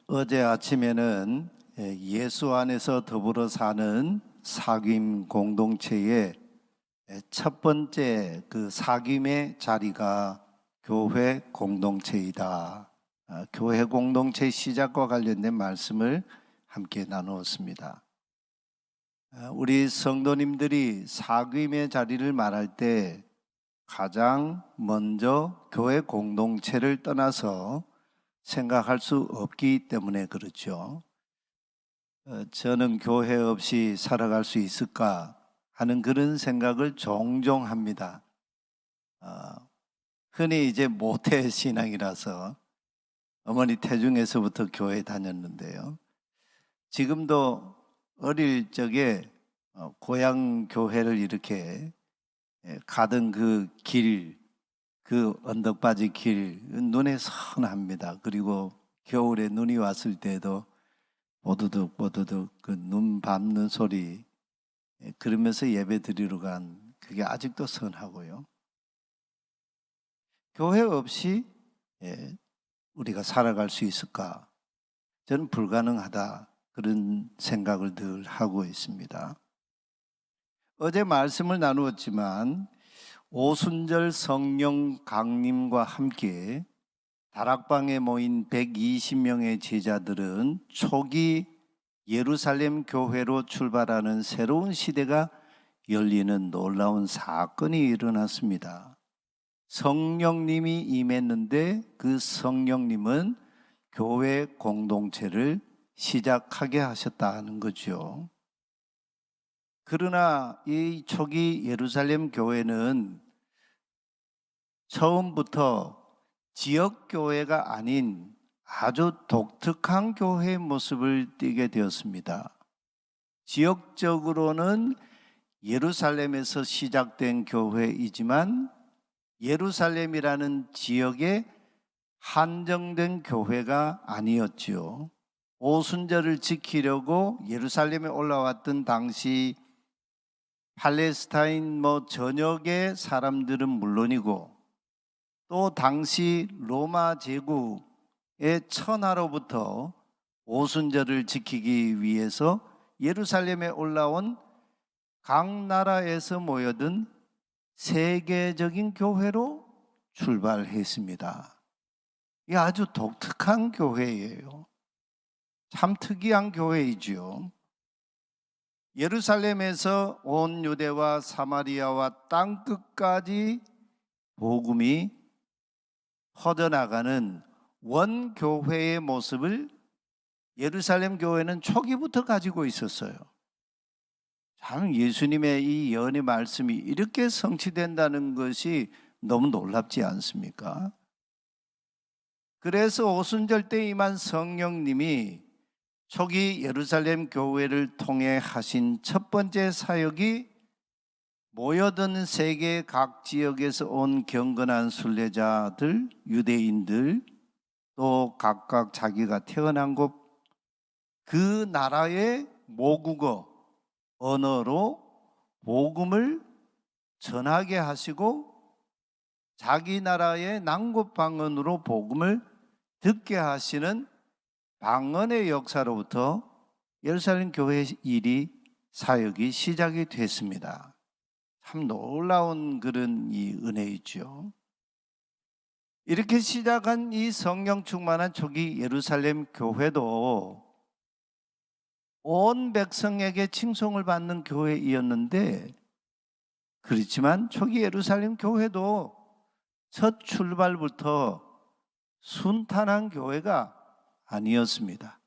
어제 아침에는 예수 안에서 더불어 사는 사귐 공동체의 첫 번째 그 사귐의 자리가 교회 공동체이다. 교회 공동체 시작과 관련된 말씀을 함께 나누었습니다. 우리 성도님들이 사귐의 자리를 말할 때 가장 먼저 교회 공동체를 떠나서 생각할 수 없기 때문에 그렇죠. 저는 교회 없이 살아갈 수 있을까 하는 그런 생각을 종종 합니다. 흔히 이제 모태 신앙이라서 어머니 태중에서부터 교회 다녔는데요. 지금도 어릴 적에 고향 교회를 이렇게 가던 그 길, 그 언덕바지 길 눈에 선합니다. 그리고 겨울에 눈이 왔을 때도 보드득 그 눈 밟는 소리, 그러면서 예배 드리러 간 그게 아직도 선하고요. 교회 없이 우리가 살아갈 수 있을까? 저는 불가능하다, 그런 생각을 늘 하고 있습니다. 어제 말씀을 나누었지만 오순절 성령 강림과 함께 다락방에 모인 120명의 제자들은 초기 예루살렘 교회로 출발하는 새로운 시대가 열리는 놀라운 사건이 일어났습니다. 성령님이 임했는데 그 성령님은 교회 공동체를 시작하게 하셨다는 거죠. 그러나 이 초기 예루살렘 교회는 처음부터 지역교회가 아닌 아주 독특한 교회의 모습을 띠게 되었습니다. 지역적으로는 예루살렘에서 시작된 교회이지만 예루살렘이라는 지역에 한정된 교회가 아니었지요. 오순절을 지키려고 예루살렘에 올라왔던 당시 팔레스타인 전역의 사람들은 물론이고 또 당시 로마 제국의 천하로부터 오순절을 지키기 위해서 예루살렘에 올라온 각 나라에서 모여든 세계적인 교회로 출발했습니다. 이게 아주 독특한 교회예요. 참 특이한 교회이지요. 예루살렘에서 온 유대와 사마리아와 땅끝까지 복음이 퍼져나가는 원교회의 모습을 예루살렘 교회는 초기부터 가지고 있었어요. 참, 예수님의 이 예언의 말씀이 이렇게 성취된다는 것이 너무 놀랍지 않습니까? 그래서 오순절 때 임한 성령님이 초기 예루살렘 교회를 통해 하신 첫 번째 사역이 모여든 세계 각 지역에서 온 경건한 순례자들, 유대인들, 또 각각 자기가 태어난 곳, 그 나라의 모국어, 언어로 복음을 전하게 하시고 자기 나라의 난국 방언으로 복음을 듣게 하시는 방언의 역사로부터 예루살렘 교회 일이 사역이 시작이 됐습니다. 참 놀라운 그런 이 은혜이죠. 이렇게 시작한 이 성령 충만한 초기 예루살렘 교회도 온 백성에게 칭송을 받는 교회이었는데, 그렇지만 초기 예루살렘 교회도 첫 출발부터 순탄한 교회가 아니었습니다.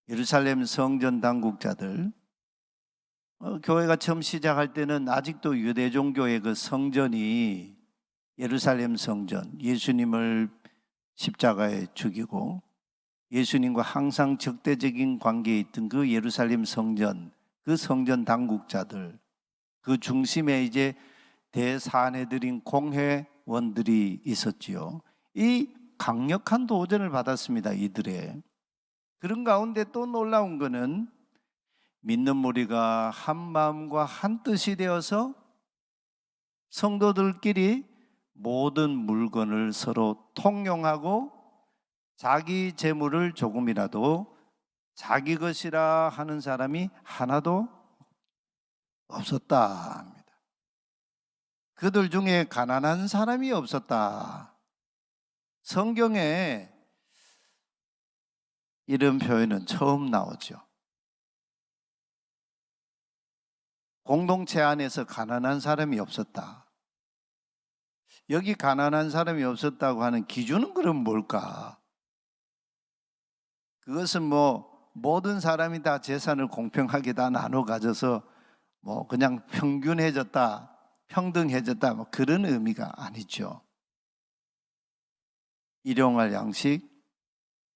예루살렘 성전 당국자들, 교회가 처음 시작할 때는 아직도 유대 종교의 그 성전이 예루살렘 성전, 예수님을 십자가에 죽이고 예수님과 항상 적대적인 관계에 있던 그 예루살렘 성전, 그 성전 당국자들, 그 중심에 이제 대사내들인 공회원들이 있었지요. 이 강력한 도전을 받았습니다, 이들의. 그런 가운데 또 놀라운 것은 믿는 무리가 한 마음과 한 뜻이 되어서 성도들끼리 모든 물건을 서로 통용하고 자기 재물을 조금이라도 자기 것이라 하는 사람이 하나도 없었다 합니다. 그들 중에 가난한 사람이 없었다. 성경에 이런 표현은 처음 나오죠. 공동체 안에서 가난한 사람이 없었다. 여기 가난한 사람이 없었다고 하는 기준은 그럼 뭘까? 그것은 모든 사람이 다 재산을 공평하게 다 나눠 가져서 그냥 평균해졌다, 평등해졌다 그런 의미가 아니죠. 일용할 양식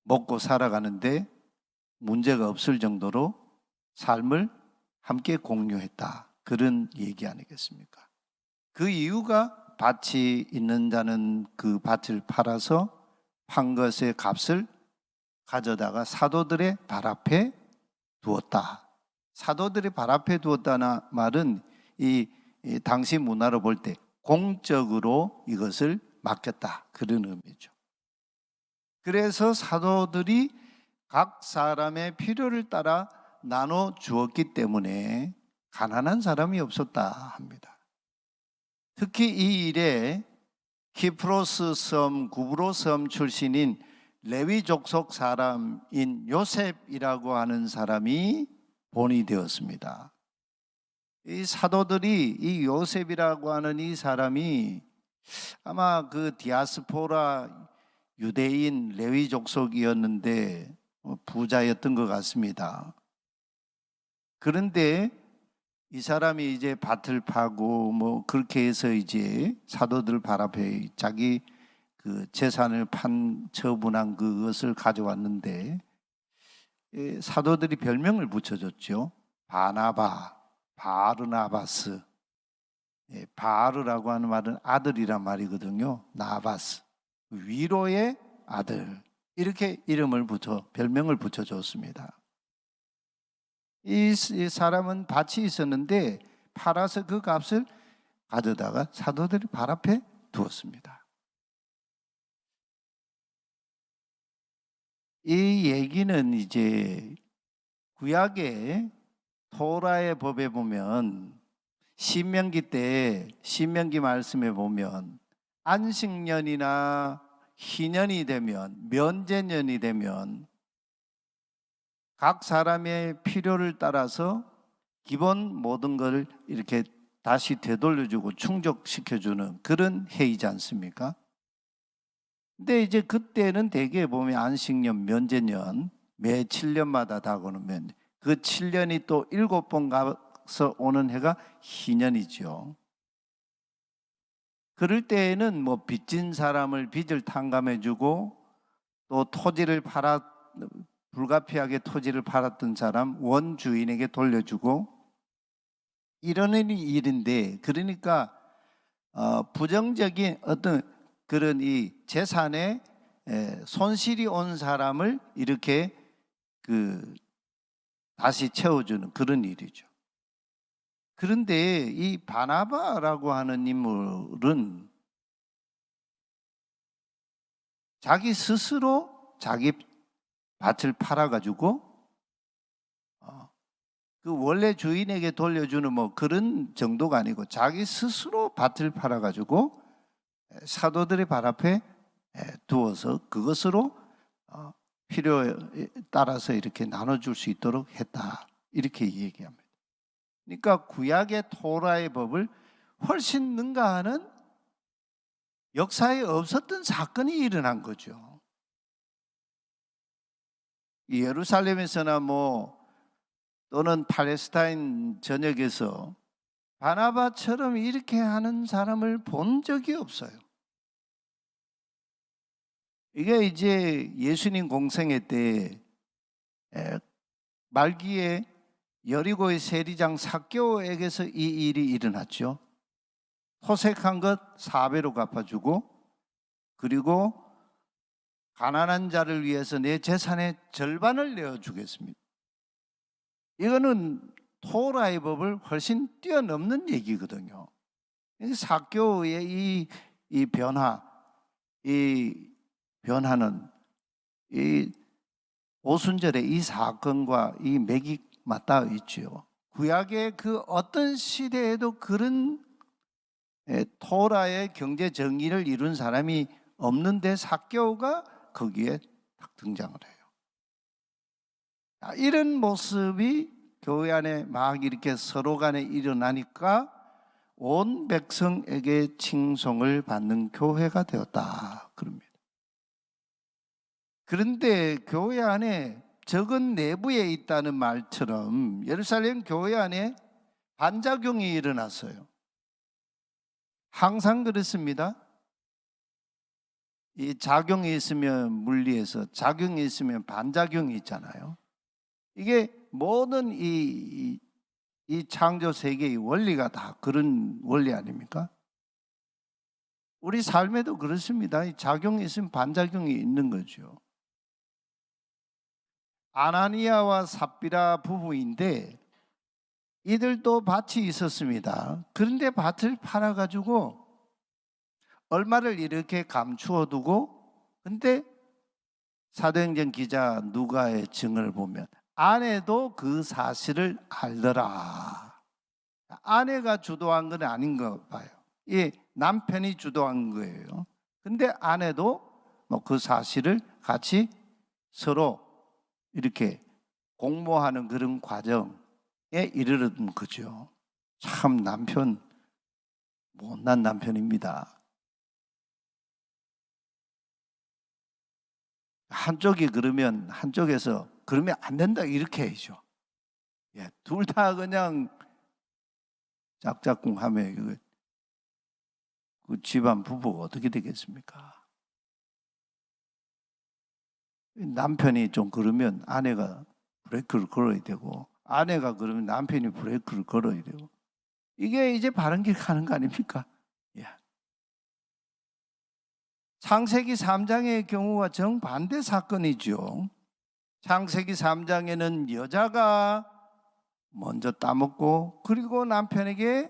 먹고 살아가는데 문제가 없을 정도로 삶을 함께 공유했다. 그런 얘기 아니겠습니까? 그 이유가 밭이 있는 자는 그 밭을 팔아서 판 것의 값을 가져다가 사도들의 발 앞에 두었다. 사도들의 발 앞에 두었다는 말은 이 당시 문화로 볼 때 공적으로 이것을 맡겼다. 그런 의미죠. 그래서 사도들이 각 사람의 필요를 따라 나눠 주었기 때문에 가난한 사람이 없었다 합니다. 특히 이 일에 키프로스 섬, 구브로 섬 출신인 레위 족속 사람인 요셉이라고 하는 사람이 본이 되었습니다. 이 사도들이 이 요셉이라고 하는 이 사람이 아마 그 디아스포라 유대인 레위 족속이었는데 부자였던 것 같습니다. 그런데 이 사람이 이제 밭을 파고 그렇게 해서 이제 사도들 발 앞에 자기 그 재산을 처분한 그것을 가져왔는데 사도들이 별명을 붙여줬죠. 바나바, 바르나바스. 바르라고 하는 말은 아들이란 말이거든요. 나바스, 위로의 아들. 이렇게 별명을 붙여줬습니다. 이 사람은 밭이 있었는데 팔아서 그 값을 가져다가 사도들이 발 앞에 두었습니다. 이 얘기는 이제 구약의 토라의 법에 보면 신명기 말씀에 보면 안식년이나 희년이 되면 면제년이 되면 각 사람의 필요를 따라서 기본 모든 걸 이렇게 다시 되돌려주고 충족시켜주는 그런 해이지 않습니까? 근데 이제 그때는 대개 보면 안식년, 면제년 매 7년마다 다가오는 면제, 그 7년이 또 7번 가서 오는 해가 희년이죠. 그럴 때에는 빚진 사람을 빚을 탕감해주고 또 불가피하게 토지를 팔았던 사람 원주인에게 돌려주고 이러는 일인데, 그러니까 부정적인 어떤 그런 이 재산에 손실이 온 사람을 이렇게 다시 채워주는 그런 일이죠. 그런데 이 바나바라고 하는 인물은 자기 스스로 자기 밭을 팔아가지고 그 원래 주인에게 돌려주는 그런 정도가 아니고 자기 스스로 밭을 팔아가지고 사도들의 발 앞에 두어서 그것으로 필요에 따라서 이렇게 나눠줄 수 있도록 했다. 이렇게 얘기합니다. 그러니까 구약의 토라의 법을 훨씬 능가하는 역사에 없었던 사건이 일어난 거죠. 예루살렘에서나 또는 팔레스타인 전역에서 바나바처럼 이렇게 하는 사람을 본 적이 없어요. 이게 이제 예수님 공생애 때 말기에 여리고의 세리장 삭개오에게서 이 일이 일어났죠. 토색한 것 4배로 갚아주고, 그리고 가난한 자를 위해서 내 재산의 절반을 내어주겠습니다. 이거는 토라의 법을 훨씬 뛰어넘는 얘기거든요. 삭개오의 이 변화는 이 오순절의 이 사건과 이 맥이 맞닿아 있지요. 구약의 그 어떤 시대에도 그런 토라의 경제 정의를 이룬 사람이 없는데 삭개오가 거기에 딱 등장을 해요. 이런 모습이 교회 안에 막 이렇게 서로 간에 일어나니까 온 백성에게 칭송을 받는 교회가 되었다 그럽니다. 그런데 교회 안에 적은 내부에 있다는 말처럼 예루살렘 교회 안에 반작용이 일어났어요. 항상 그렇습니다. 이 작용이 있으면 물리에서 작용이 있으면 반작용이 있잖아요. 이게 모든 이 창조 세계의 원리가 다 그런 원리 아닙니까? 우리 삶에도 그렇습니다. 이 작용이 있으면 반작용이 있는 거죠. 아나니아와 삽비라 부부인데 이들도 밭이 있었습니다. 그런데 밭을 팔아가지고 얼마를 이렇게 감추어 두고, 근데 사도행전 기자 누가의 증언을 보면 아내도 그 사실을 알더라. 아내가 주도한 건 아닌 거 봐요. 예, 남편이 주도한 거예요. 근데 아내도 뭐 그 사실을 같이 서로 이렇게 공모하는 그런 과정에 이르렀던 거죠. 참 남편 못난 남편입니다. 한쪽이 그러면 한쪽에서 그러면 안 된다 이렇게 해야죠. 예, 둘 다 그냥 짝짝꿍하면 그 집안 부부가 어떻게 되겠습니까? 남편이 좀 그러면 아내가 브레이크를 걸어야 되고, 아내가 그러면 남편이 브레이크를 걸어야 되고, 이게 이제 바른 길 가는 거 아닙니까? 예. 창세기 3장의 경우와 정반대 사건이죠. 창세기 3장에는 여자가 먼저 따먹고 그리고 남편에게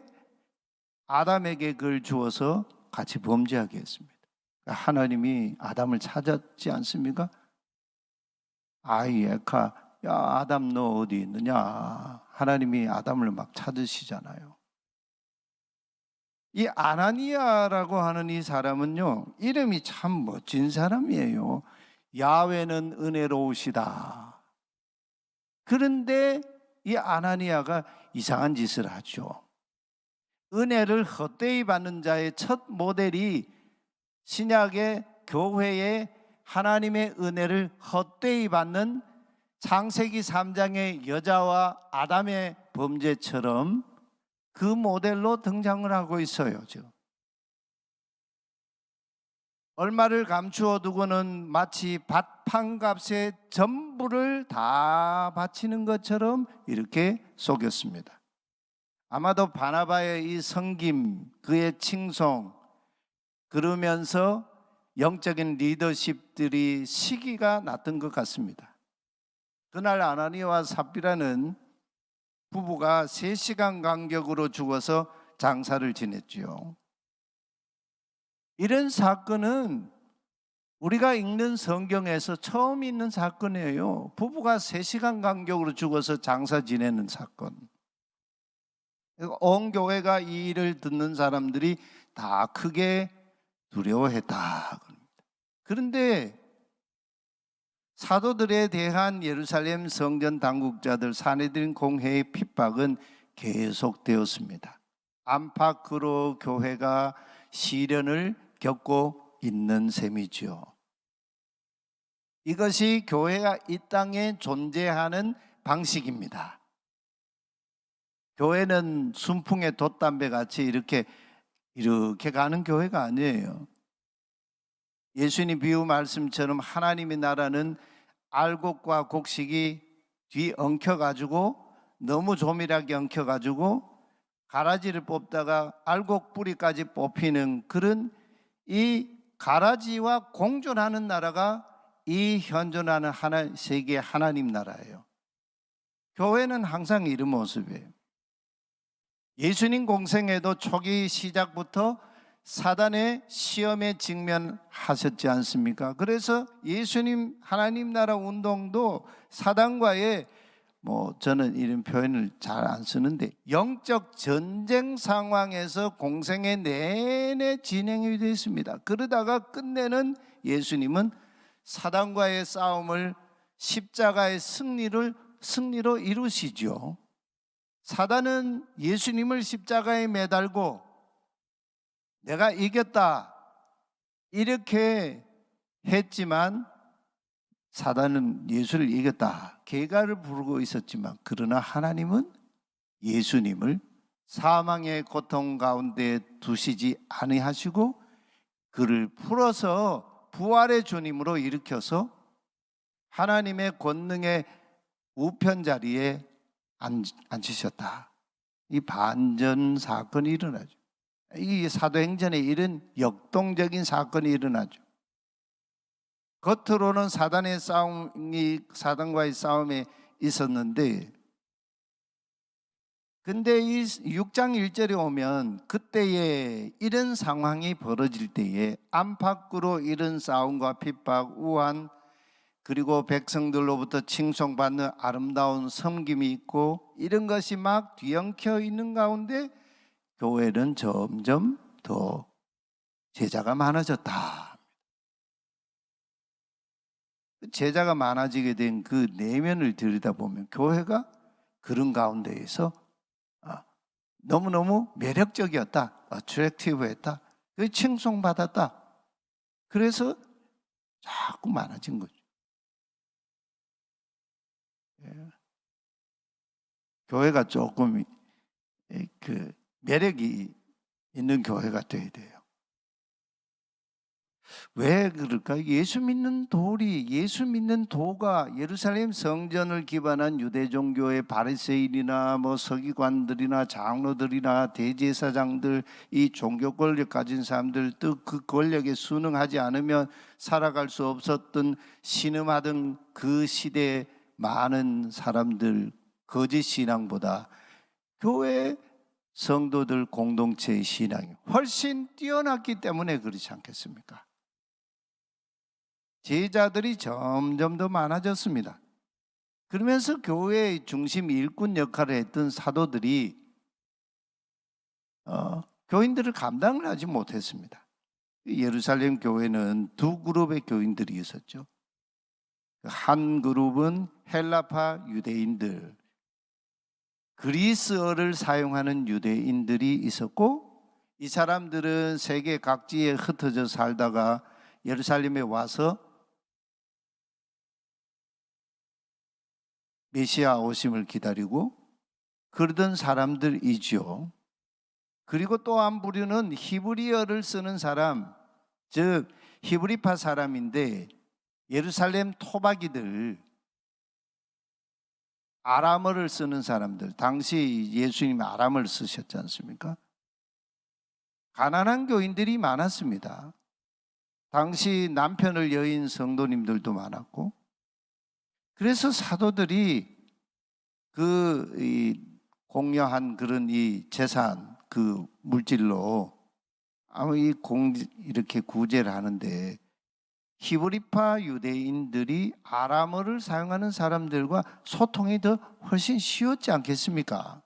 아담에게 그걸 주어서 같이 범죄하게 했습니다. 하나님이 아담을 찾았지 않습니까? 아이 에카, 야 아담 너 어디 있느냐. 하나님이 아담을 막 찾으시잖아요. 이 아나니아라고 하는 이 사람은요, 이름이 참 멋진 사람이에요. 야훼는 은혜로우시다. 그런데 이 아나니아가 이상한 짓을 하죠. 은혜를 헛되이 받는 자의 첫 모델이 신약의 교회에 하나님의 은혜를 헛되이 받는 창세기 3장의 여자와 아담의 범죄처럼 그 모델로 등장을 하고 있어요. 지금 얼마를 감추어 두고는 마치 밭판값의 전부를 다 바치는 것처럼 이렇게 속였습니다. 아마도 바나바의 이 섬김, 그의 칭송, 그러면서 영적인 리더십들이 시기가 났던 것 같습니다. 그날 아나니아와 삽비라는 부부가 3시간 간격으로 죽어서 장사를 지냈지요. 이런 사건은 우리가 읽는 성경에서 처음 있는 사건이에요. 부부가 3시간 간격으로 죽어서 장사 지내는 사건. 온 교회가 이 일을 듣는 사람들이 다 크게 두려워했다. 그런데 사도들에 대한 예루살렘 성전 당국자들 사내들인 공회의 핍박은 계속되었습니다. 안팎으로 교회가 시련을 겪고 있는 셈이지요. 이것이 교회가 이 땅에 존재하는 방식입니다. 교회는 순풍의 돛담배 같이 이렇게 가는 교회가 아니에요. 예수님 비유 말씀처럼 하나님의 나라는 알곡과 곡식이 뒤 엉켜가지고 너무 조밀하게 엉켜가지고 가라지를 뽑다가 알곡 뿌리까지 뽑히는 그런 이 가라지와 공존하는 나라가 이 현존하는 세계 하나님 나라예요. 교회는 항상 이런 모습이에요. 예수님 공생애도 초기 시작부터 사단의 시험에 직면하셨지 않습니까? 그래서 예수님 하나님 나라 운동도 사단과의 저는 이런 표현을 잘 안 쓰는데 영적 전쟁 상황에서 공생의 내내 진행이 됐습니다. 그러다가 끝내는 예수님은 사단과의 싸움을 십자가의 승리로 이루시죠. 사단은 예수님을 십자가에 매달고 내가 이겼다 이렇게 했지만 사단은 예수를 이겼다 개가를 부르고 있었지만, 그러나 하나님은 예수님을 사망의 고통 가운데 두시지 아니하시고 그를 풀어서 부활의 주님으로 일으켜서 하나님의 권능의 우편 자리에 앉히셨다. 이 반전 사건이 일어나죠. 이 사도행전에 이런 역동적인 사건이 일어나죠. 겉으로는 사단과의 싸움에 있었는데, 근데 이 6장 1절에 오면 그때에 이런 상황이 벌어질 때에 안팎으로 이런 싸움과 핍박, 우한, 그리고 백성들로부터 칭송받는 아름다운 섬김이 있고 이런 것이 막 뒤엉켜 있는 가운데 교회는 점점 더 제자가 많아졌다. 제자가 많아지게 된 그 내면을 들여다보면 교회가 그런 가운데에서 너무너무 매력적이었다, 어트랙티브했다, 칭송받았다. 그래서 자꾸 많아진 거죠. 교회가 조금 그 매력이 있는 교회가 돼야 돼요. 왜 그럴까요? 예수 믿는 도가 예루살렘 성전을 기반한 유대 종교의 바리새인이나 서기관들이나 장로들이나 대제사장들, 이 종교 권력 가진 사람들, 또 그 권력에 순응하지 않으면 살아갈 수 없었던 신음하던 그 시대에 많은 사람들 거짓 신앙보다 교회 성도들 공동체의 신앙이 훨씬 뛰어났기 때문에 그렇지 않겠습니까? 제자들이 점점 더 많아졌습니다. 그러면서 교회의 중심 일꾼 역할을 했던 사도들이 교인들을 감당을 하지 못했습니다. 예루살렘 교회는 두 그룹의 교인들이 있었죠. 한 그룹은 헬라파 유대인들, 그리스어를 사용하는 유대인들이 있었고, 이 사람들은 세계 각지에 흩어져 살다가 예루살렘에 와서 메시아 오심을 기다리고 그러던 사람들이죠. 그리고 또 한 부류는 히브리어를 쓰는 사람, 즉 히브리파 사람인데 예루살렘 토박이들, 아람어를 쓰는 사람들. 당시 예수님이 아람어를 쓰셨지 않습니까? 가난한 교인들이 많았습니다. 당시 남편을 여인 성도님들도 많았고, 그래서 사도들이 공여한 그런 이 재산, 그 물질로 이렇게 구제를 하는데, 히브리파 유대인들이 아람어를 사용하는 사람들과 소통이 더 훨씬 쉬웠지 않겠습니까?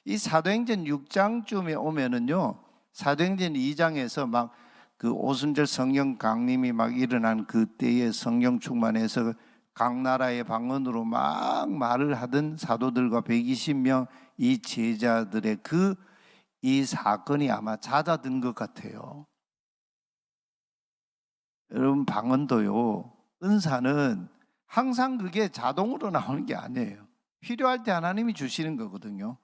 이 사도행전 6장쯤에 오면은요, 사도행전 2장에서 그 오순절 성령 강림이 일어난 그때의 성령 충만해서 각 나라의 방언으로 말을 하던 사도들과 120명 이 제자들의 이 사건이 아마 잦아든 것 같아요. 여러분, 방언도요, 은사는 항상 그게 자동으로 나오는 게 아니에요. 필요할 때 하나님이 주시는 거거든요.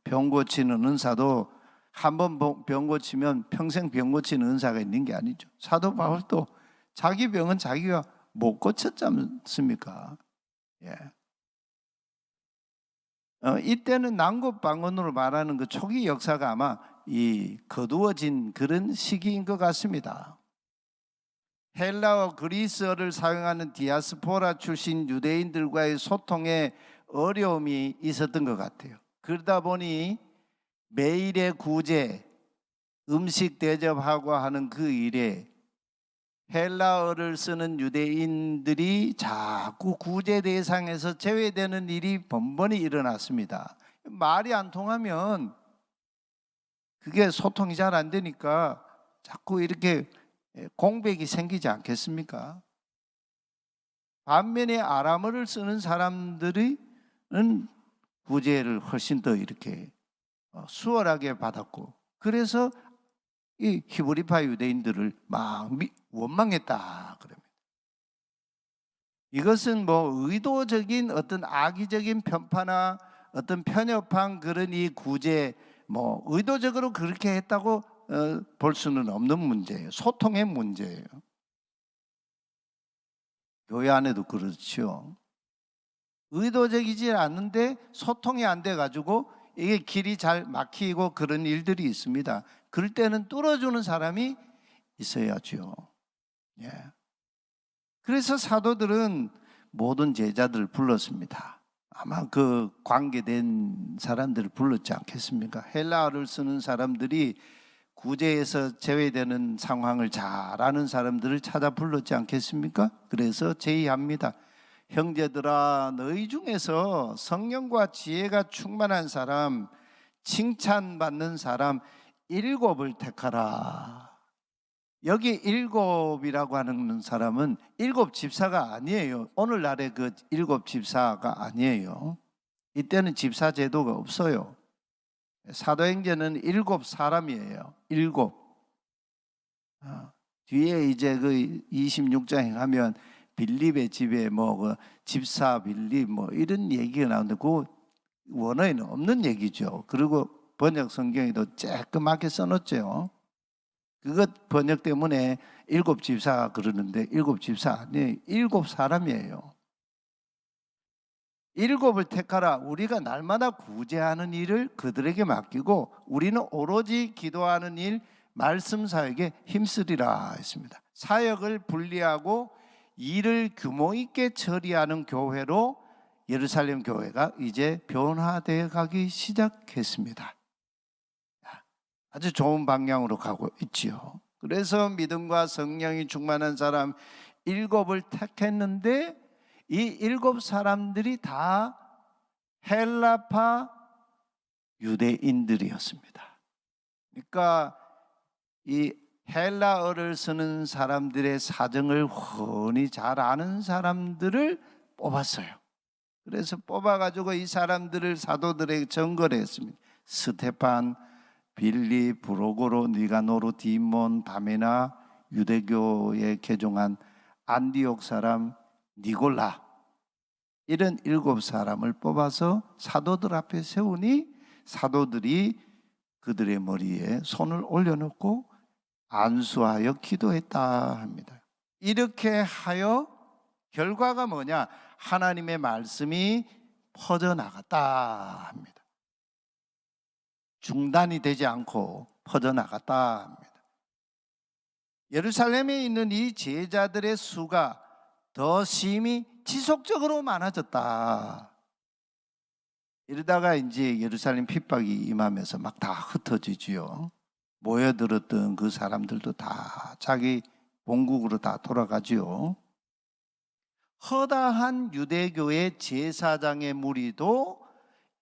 병 고치는 은사도 한번 병 고치면 평생 병 고치는 은사가 있는 게 아니죠. 사도 바울도 자기 병은 자기가 못 고쳤지 않습니까? 이때는 난국 방언으로 말하는 그 초기 역사가 아마 거두어진 그런 시기인 것 같습니다. 헬라어 그리스어를 사용하는 디아스포라 출신 유대인들과의 소통에 어려움이 있었던 것 같아요. 그러다 보니 매일의 구제, 음식 대접하고 하는 그 일에 헬라어를 쓰는 유대인들이 자꾸 구제 대상에서 제외되는 일이 번번이 일어났습니다. 말이 안 통하면 그게 소통이 잘 안 되니까 자꾸 이렇게 공백이 생기지 않겠습니까? 반면에 아람어를 쓰는 사람들은 구제를 훨씬 더 이렇게 수월하게 받았고, 그래서 이 히브리파 유대인들을 막 원망했다 그럽니다. 이것은 뭐 의도적인 어떤 악의적인 편파나 어떤 편협한 그런 이 구제, 뭐 의도적으로 그렇게 했다고 볼 수는 없는 문제예요. 소통의 문제예요. 교회 안에도 그렇죠. 의도적이지 않은데 소통이 안 돼 가지고 이게 길이 잘 막히고 그런 일들이 있습니다. 그럴 때는 뚫어주는 사람이 있어야죠. 예. 그래서 사도들은 모든 제자들을 불렀습니다. 아마 그 관계된 사람들을 불렀지 않겠습니까? 헬라어를 쓰는 사람들이 구제에서 제외되는 상황을 잘 아는 사람들을 찾아 불렀지 않겠습니까? 그래서 제의합니다. 형제들아, 너희 중에서 성령과 지혜가 충만한 사람, 칭찬받는 사람 7을 택하라. 여기 7이라고 하는 사람은 7 집사가 아니에요. 오늘날의 그 7 집사가 아니에요. 이때는 집사 제도가 없어요. 사도행전은 7 사람이에요. 7. 뒤에 이제 그 26장에 가면 빌립의 집에 뭐 그 집사 빌립 뭐 이런 얘기가 나오는데 그 원어에는 없는 얘기죠. 그리고 번역 성경에도 쬐끄맣게 써놓죠. 그것 번역 때문에 7 집사 그러는데 7 집사 아니에요. 7 사람이에요. 7을 택하라. 우리가 날마다 구제하는 일을 그들에게 맡기고 우리는 오로지 기도하는 일, 말씀 사역에 힘쓰리라 했습니다. 사역을 분리하고 일을 규모 있게 처리하는 교회로 예루살렘 교회가 이제 변화되어 가기 시작했습니다. 아주 좋은 방향으로 가고 있지요. 그래서 믿음과 성령이 충만한 사람 7을 택했는데 이 7 사람들이 다 헬라파 유대인들이었습니다. 그러니까 이 헬라어를 쓰는 사람들의 사정을 훤히 잘 아는 사람들을 뽑았어요. 그래서 뽑아가지고 이 사람들을 사도들에게 전거를 했습니다. 스테판, 빌리, 브로고로, 니가노르, 디몬, 바메나, 유대교에 개종한 안디옥 사람 니골라, 이런 7 사람을 뽑아서 사도들 앞에 세우니 사도들이 그들의 머리에 손을 올려놓고 안수하여 기도했다 합니다. 이렇게 하여 결과가 뭐냐? 하나님의 말씀이 퍼져나갔다 합니다. 중단이 되지 않고 퍼져나갔다 합니다. 예루살렘에 있는 이 제자들의 수가 더 심히 지속적으로 많아졌다. 이러다가 이제 예루살렘 핍박이 임하면서 막 다 흩어지지요. 모여들었던 그 사람들도 다 자기 본국으로 다 돌아가지요. 허다한 유대교의 제사장의 무리도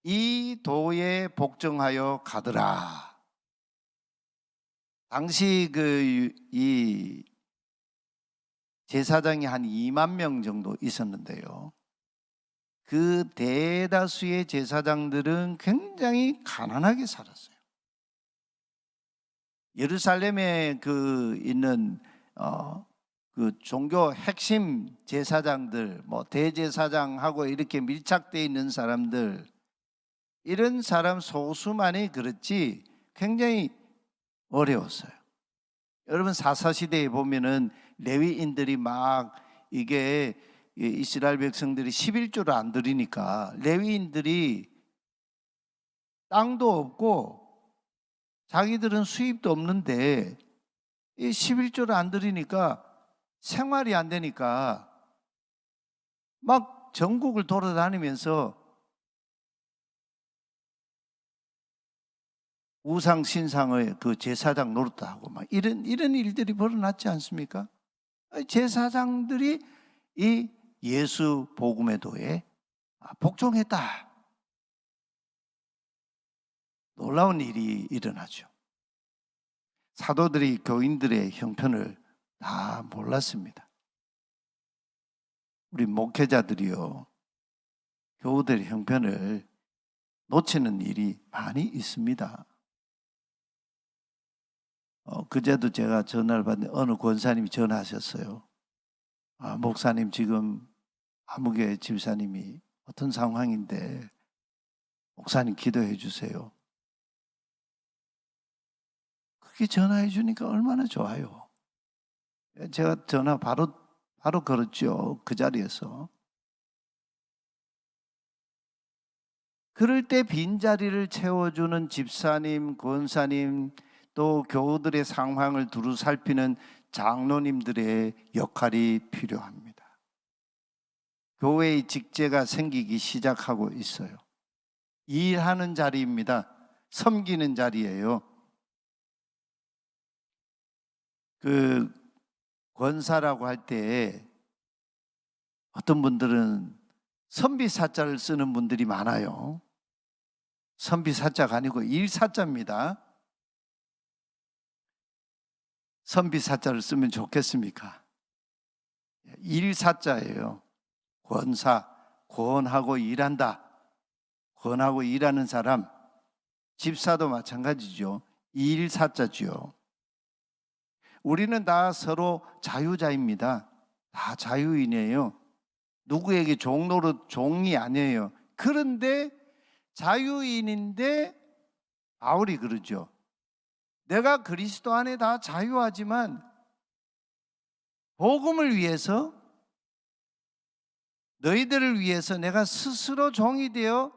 이 도에 복종하여 가더라. 당시 이 제사장이 한 2만 명 정도 있었는데요. 그 대다수의 제사장들은 굉장히 가난하게 살았어요. 예루살렘에 있는 그 종교 핵심 제사장들, 뭐 대제사장하고 이렇게 밀착되어 있는 사람들, 이런 사람 소수만이 그렇지 굉장히 어려웠어요. 여러분 사사시대에 보면은 레위인들이 막 이게 이스라엘 백성들이 11조를 안 드리니까 레위인들이 땅도 없고 자기들은 수입도 없는데 이 11조를 안 드리니까 생활이 안 되니까 막 전국을 돌아다니면서 우상 신상의 그 제사장 노릇하고 막 이런 일들이 벌어났지 않습니까? 제사장들이 이 예수 복음의 도에 복종했다. 놀라운 일이 일어나죠. 사도들이 교인들의 형편을 다 몰랐습니다. 우리 목회자들이요, 교우들의 형편을 놓치는 일이 많이 있습니다. 그제도 제가 전화를 받는데 어느 권사님이 전화하셨어요. 목사님, 지금 아무개 집사님이 어떤 상황인데 목사님 기도해 주세요. 그렇게 전화해 주니까 얼마나 좋아요. 제가 전화 바로 걸었죠. 그 자리에서. 그럴 때 빈자리를 채워주는 집사님, 권사님, 또 교우들의 상황을 두루 살피는 장로님들의 역할이 필요합니다. 교회의 직제가 생기기 시작하고 있어요. 일하는 자리입니다. 섬기는 자리예요. 그 권사라고 할 때 어떤 분들은 선비사자를 쓰는 분들이 많아요. 선비사자가 아니고 일사자입니다. 선비사자를 쓰면 좋겠습니까? 일사자예요. 권사, 권하고 일한다. 권하고 일하는 사람. 집사도 마찬가지죠. 일사자죠. 우리는 다 서로 자유자입니다. 다 자유인이에요. 누구에게 종노릇 종이 아니에요. 그런데 자유인인데 바울이 그러죠. 내가 그리스도 안에 다 자유하지만 복음을 위해서, 너희들을 위해서 내가 스스로 종이 되어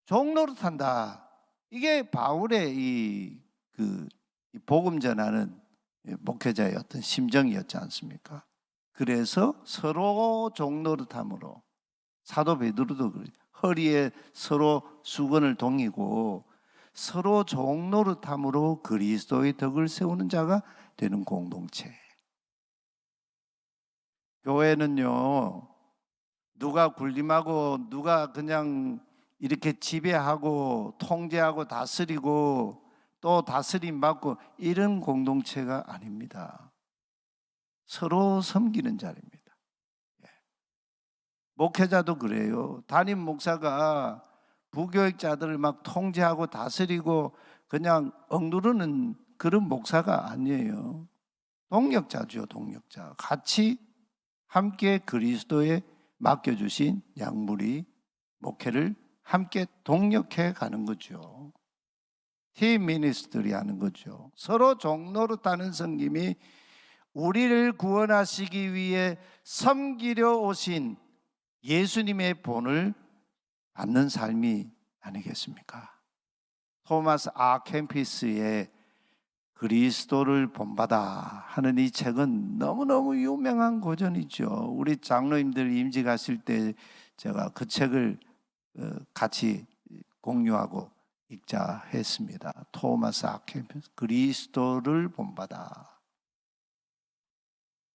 종노릇한다. 이게 바울의 이 복음 전하는 목회자의 어떤 심정이었지 않습니까? 그래서 서로 종노릇함으로, 사도 베드로도 그래요. 허리에 서로 수건을 동이고 서로 종노릇함으로 그리스도의 덕을 세우는 자가 되는 공동체. 교회는요, 누가 군림하고 누가 그냥 이렇게 지배하고 통제하고 다스리고 또 다스림 받고 이런 공동체가 아닙니다. 서로 섬기는 자리입니다. 목회자도 그래요. 담임 목사가 부교육자들을 막 통제하고 다스리고 그냥 억누르는 그런 목사가 아니에요. 동력자죠, 동력자. 같이 함께 그리스도에 맡겨주신 양무리 목회를 함께 동력해 가는 거죠. 팀 미니스트리 하는 거죠. 서로 종노릇하는 섬김이 우리를 구원하시기 위해 섬기려 오신 예수님의 본을 받는 삶이 아니겠습니까? 토마스 캠피스의 그리스도를 본받아 하는 이 책은 너무너무 유명한 고전이죠. 우리 장로님들 임직 하실 때 제가 그 책을 같이 공유하고 읽자 했습니다. 토마스 캠피스, 그리스도를 본받아.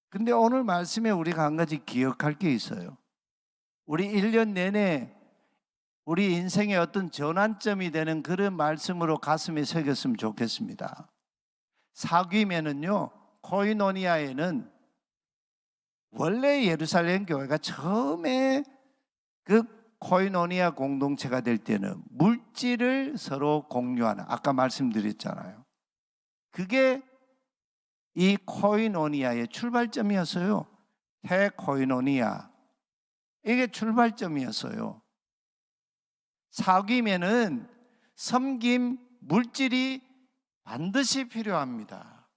근데 오늘 말씀에 우리가 한 가지 기억할 게 있어요. 우리 1년 내내 우리 인생의 어떤 전환점이 되는 그런 말씀으로 가슴에 새겼으면 좋겠습니다. 사귀면은요, 코이노니아에는 원래 예루살렘 교회가 처음에 그 코이노니아 공동체가 될 때는 물질을 서로 공유하는, 아까 말씀드렸잖아요. 그게 이 코이노니아의 출발점이었어요. 테코이노니아. 이게 출발점이었어요. 사귀면은 섬김, 물질이 반드시 필요합니다.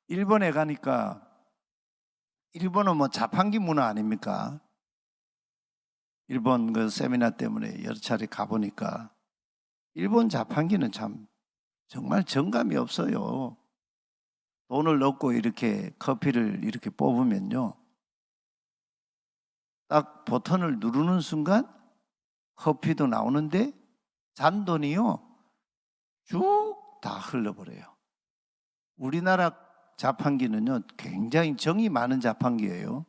일본에 가니까, 일본은 뭐 자판기 문화 아닙니까? 일본 그 세미나 때문에 여러 차례 가보니까 일본 자판기는 참 정말 정감이 없어요. 돈을 넣고 이렇게 커피를 이렇게 뽑으면요, 딱 버튼을 누르는 순간 커피도 나오는데 잔돈이요 쭉 다 흘러버려요. 우리나라 자판기는요 굉장히 정이 많은 자판기예요.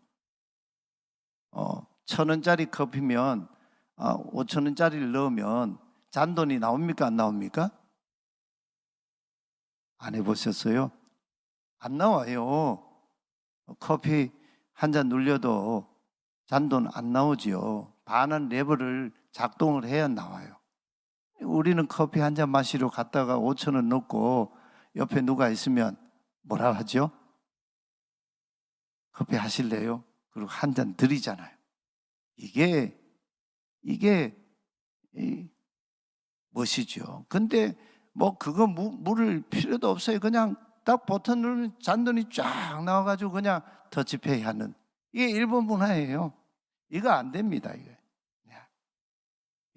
1,000원짜리 커피면 5,000원짜리를 넣으면 잔돈이 나옵니까 안 나옵니까? 안 해보셨어요? 안 나와요. 커피 한 잔 눌려도 잔돈 안 나오지요. 반환 레버를 작동을 해야 나와요. 우리는 커피 한 잔 마시러 갔다가 5,000원 넣고 옆에 누가 있으면 뭐라 하죠? 커피 하실래요? 그리고 한 잔 드리잖아요. 이게 멋이죠. 근데 뭐 그거 물을 필요도 없어요. 그냥 딱 버튼 누르면 잔돈이 쫙 나와가지고 그냥 터치페이 하는 이게 일본 문화예요. 이거 안 됩니다. 이게.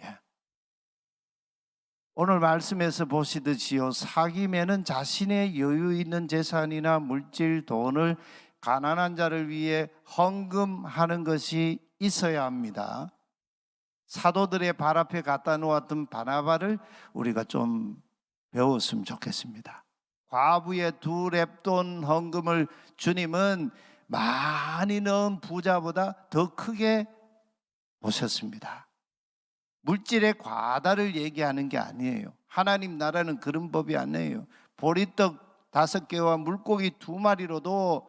예. 오늘 말씀에서 보시듯이요, 사기매는 자신의 여유 있는 재산이나 물질, 돈을 가난한 자를 위해 헌금하는 것이 있어야 합니다. 사도들의 발 앞에 갖다 놓았던 바나바를 우리가 좀 배웠으면 좋겠습니다. 과부의 2렙돈 헌금을 주님은 많이 넣은 부자보다 더 크게 보셨습니다. 물질의 과다를 얘기하는 게 아니에요. 하나님 나라는 그런 법이 아니에요. 보리떡 5개와 물고기 2마리로도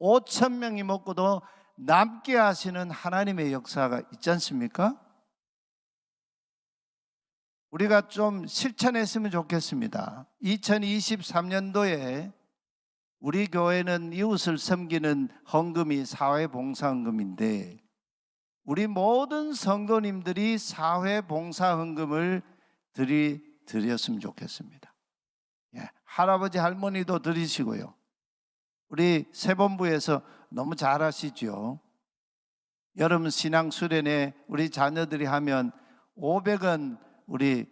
5,000명이 먹고도 남게 하시는 하나님의 역사가 있지 않습니까? 우리가 좀 실천했으면 좋겠습니다. 2023년도에 우리 교회는 이웃을 섬기는 헌금이 사회봉사헌금인데 우리 모든 성도님들이 사회봉사헌금을 드렸으면 좋겠습니다. 예, 할아버지 할머니도 드리시고요. 우리 세본부에서 너무 잘하시죠. 여름 신앙 수련회 우리 자녀들이 하면 500원 우리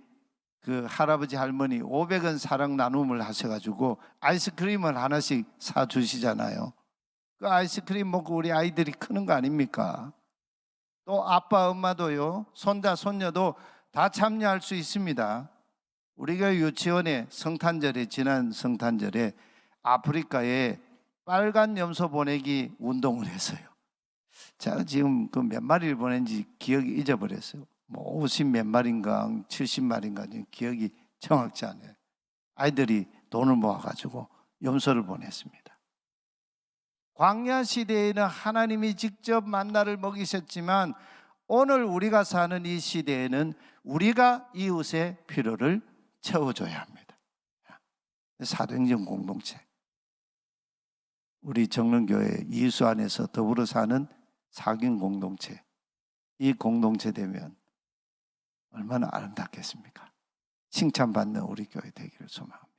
그 할아버지 할머니 500원 사랑 나눔을 하셔가지고 아이스크림을 하나씩 사주시잖아요. 그 아이스크림 먹고 우리 아이들이 크는 거 아닙니까? 또 아빠 엄마도요, 손자 손녀도 다 참여할 수 있습니다. 우리 교회 유치원에 성탄절에, 지난 성탄절에 아프리카에 빨간 염소 보내기 운동을 했어요. 제가 지금 그 몇 마리를 보낸지 기억이 잊어버렸어요. 뭐 50 몇 마리인가 70마리인가 기억이 정확치 않아요. 아이들이 돈을 모아가지고 염소를 보냈습니다. 광야 시대에는 하나님이 직접 만나를 먹이셨지만 오늘 우리가 사는 이 시대에는 우리가 이웃의 필요를 채워줘야 합니다. 사도행전 공동체, 우리 정릉교회 이수 안에서 더불어 사는 사귐 공동체, 이 공동체 되면 얼마나 아름답겠습니까? 칭찬받는 우리 교회 되기를 소망합니다.